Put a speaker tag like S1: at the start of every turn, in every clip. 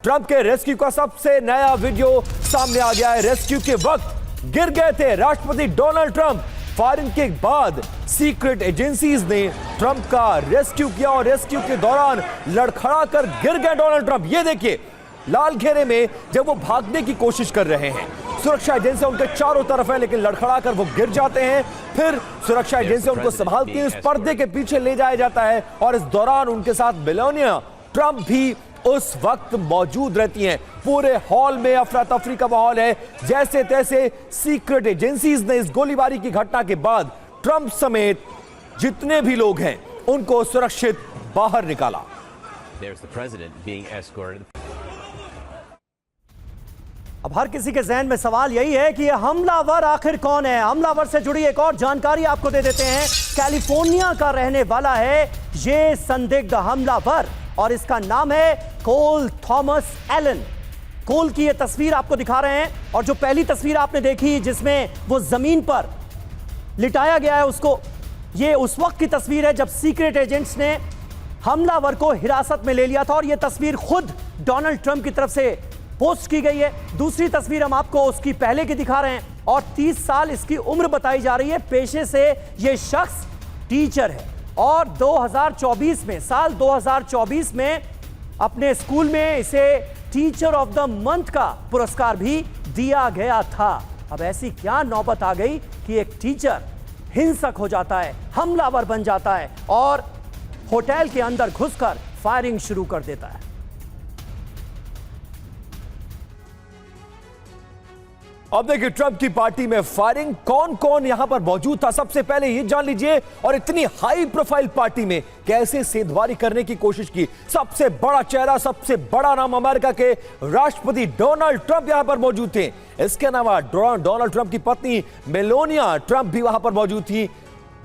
S1: Trump के rescue का सबसे नया वीडियो सामने आ गया है। रेस्क्यू के वक्त गिर गए थे राष्ट्रपति डोनाल्ड ट्रंप। फायरिंग के बाद सीक्रेट एजेंसीज ने ट्रंप का रेस्क्यू किया और रेस्क्यू के दौरान लड़खड़ाकर गिर गए डोनाल्ड ट्रंप। ये देखिए लाल घेरे में जब वो भागने की कोशिश कर रहे हैं, सुरक्षा एजेंसियां उनके चारों तरफ है, लेकिन लड़खड़ाकर वो गिर जाते हैं। फिर सुरक्षा एजेंसियां उनको संभालती हैं, इस पर्दे के पीछे ले जाया जाता है और इस दौरान उनके साथ मेलानिया ट्रंप भी उस वक्त मौजूद रहती हैं। पूरे हॉल में अफरा तफरी का माहौल है। जैसे तैसे सीक्रेट एजेंसीज ने इस गोलीबारी की घटना के बाद ट्रंप समेत जितने भी लोग हैं उनको सुरक्षित बाहर निकाला।
S2: अब हर किसी के जहन में सवाल यही है कि यह हमलावर आखिर कौन है। हमलावर से जुड़ी एक और जानकारी आपको दे देते हैं। कैलिफोर्निया का रहने वाला है ये संदिग्ध हमलावर और इसका नाम है कोल थॉमस एलन। कोल की यह तस्वीर आपको दिखा रहे हैं और जो पहली तस्वीर आपने देखी जिसमें वो जमीन पर लिटाया गया है उसको, ये उस वक्त की तस्वीर है जब सीक्रेट एजेंट्स ने हमलावर को हिरासत में ले लिया था और यह तस्वीर खुद डोनाल्ड ट्रंप की तरफ से पोस्ट की गई है। दूसरी तस्वीर हम आपको उसकी पहले की दिखा रहे हैं और 30 साल इसकी उम्र बताई जा रही है। पेशे से यह शख्स टीचर है और 2024 में साल 2024 में अपने स्कूल में इसे टीचर ऑफ द मंथ का पुरस्कार भी दिया गया था। अब ऐसी क्या नौबत आ गई कि एक टीचर हिंसक हो जाता है, हमलावर बन जाता है और होटल के अंदर घुसकर फायरिंग शुरू कर देता है।
S1: अब देखिए ट्रंप की पार्टी में फायरिंग, कौन कौन यहां पर मौजूद था सबसे पहले ये जान लीजिए। और इतनी हाई प्रोफाइल पार्टी में कैसे सेंधमारी करने की कोशिश की। सबसे बड़ा चेहरा, सबसे बड़ा नाम अमेरिका के राष्ट्रपति डोनाल्ड ट्रंप यहां पर मौजूद थे। इसके अलावा डोनाल्ड ट्रंप की पत्नी मेलानिया ट्रंप भी वहां पर मौजूद थी।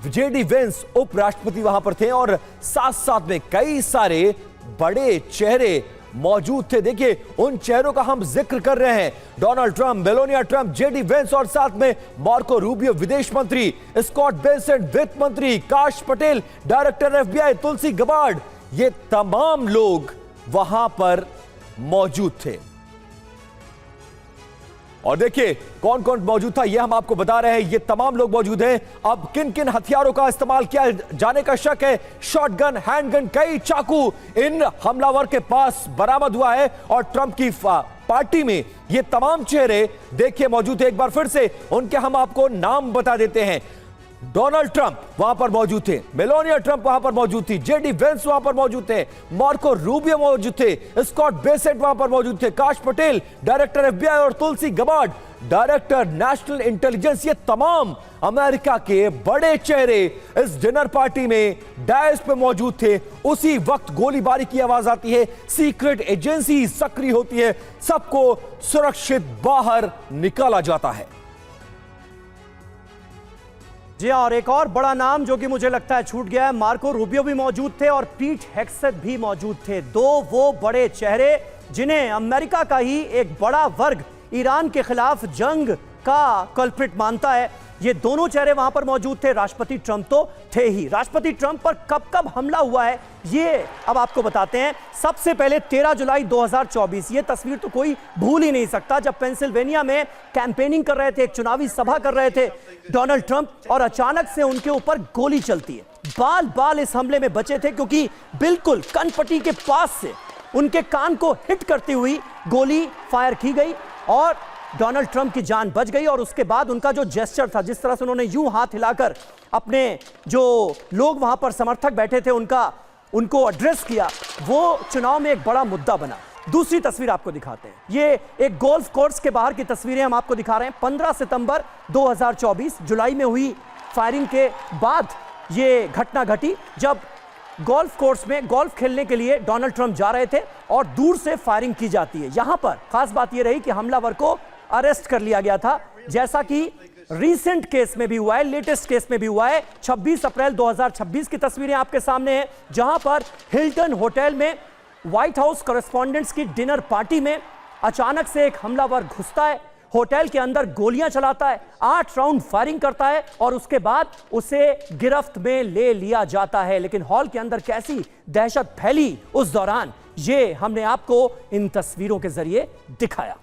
S1: जेडी वेंस उपराष्ट्रपति वहां पर थे और साथ साथ में कई सारे बड़े चेहरे मौजूद थे। देखिए उन चेहरों का हम जिक्र कर रहे हैं। Donald Trump, Melania Trump, JD Vance और साथ में मार्को रूबियो विदेश मंत्री, स्कॉट बेसेंट वित्त मंत्री, काश पटेल डायरेक्टर एफबीआई, तुलसी गबार्ड, ये तमाम लोग वहां पर मौजूद थे। और देखिए कौन कौन मौजूद था ये हम आपको बता रहे हैं। ये तमाम लोग मौजूद हैं। अब किन किन हथियारों का इस्तेमाल किया जाने का शक है। शॉटगन, हैंडगन, कई चाकू इन हमलावर के पास बरामद हुआ है और ट्रंप की पार्टी में ये तमाम चेहरे देखिए मौजूद है। एक बार फिर से उनके हम आपको नाम बता देते हैं। डोनाल्ड ट्रंप वहां पर मौजूद थे, मेलानिया ट्रंप वहां पर मौजूद थी, जेडी वेंस वहां पर मौजूद थे, मार्को रूबियो मौजूद थे, स्कॉट बेसेंट वहां पर मौजूद थे, काश पटेल डायरेक्टर एफबीआई और तुलसी गबार्ड डायरेक्टर नेशनल इंटेलिजेंस। ये तमाम अमेरिका के बड़े चेहरे इस डिनर पार्टी में डायस पे मौजूद थे। उसी वक्त गोलीबारी की आवाज आती है, सीक्रेट एजेंसी सक्रिय होती है, सबको सुरक्षित बाहर निकाला जाता है।
S2: जी और एक और बड़ा नाम जो कि मुझे लगता है छूट गया है, मार्को रूबियो भी मौजूद थे और पीट हेग्सेथ भी मौजूद थे। दो वो बड़े चेहरे जिन्हें अमेरिका का ही एक बड़ा वर्ग ईरान के खिलाफ जंग का कल्प्रिट मानता है, ये दोनों चेहरे वहां पर मौजूद थे। राष्ट्रपति ट्रंप तो थे ही। राष्ट्रपति ट्रंप पर कब कब हमला हुआ है ये अब आपको बताते हैं। सबसे पहले 13 जुलाई 2024, ये तस्वीर तो कोई भूल ही नहीं सकता, जब पेंसिल्वेनिया में कैंपेनिंग कर रहे थे, एक चुनावी सभा कर रहे थे डोनाल्ड ट्रंप और अचानक से उनके ऊपर गोली चलती है। बाल बाल इस हमले में बचे थे क्योंकि बिल्कुल कनपट्टी के पास से उनके कान को हिट करती हुई गोली फायर की गई और डोनाल्ड ट्रंप की जान बच गई। और उसके बाद उनका जो जेस्चर था, जिस तरह से उन्होंने यूं हाथ हिलाकर अपने जो लोग वहां पर समर्थक बैठे थे उनको एड्रेस किया, वो चुनाव में एक बड़ा मुद्दा बना। दूसरी तस्वीर आपको दिखाते हैं। ये एक गोल्फ कोर्स के बाहर की तस्वीरें हम आपको दिखा रहे हैं। 15 सितंबर 2024 जुलाई में हुई फायरिंग के बाद ये घटना घटी जब गोल्फ कोर्स में गोल्फ खेलने के लिए डोनाल्ड ट्रंप जा रहे थे और दूर से फायरिंग की जाती है। यहां पर खास बात यह रही कि हमलावर को अरेस्ट कर लिया गया था, जैसा कि रीसेंट केस में भी हुआ है, लेटेस्ट केस में भी हुआ है। 26 अप्रैल 2026 की तस्वीरें आपके सामने हैं, जहां पर हिल्टन होटल में व्हाइट हाउस कॉरेस्पॉन्डेंट्स की डिनर पार्टी में अचानक से एक हमलावर घुसता है, होटल के अंदर गोलियां चलाता है, 8 राउंड फायरिंग करता है और उसके बाद उसे गिरफ्त में ले लिया जाता है। लेकिन हॉल के अंदर कैसी दहशत फैली उस दौरान ये हमने आपको इन तस्वीरों के जरिए दिखाया।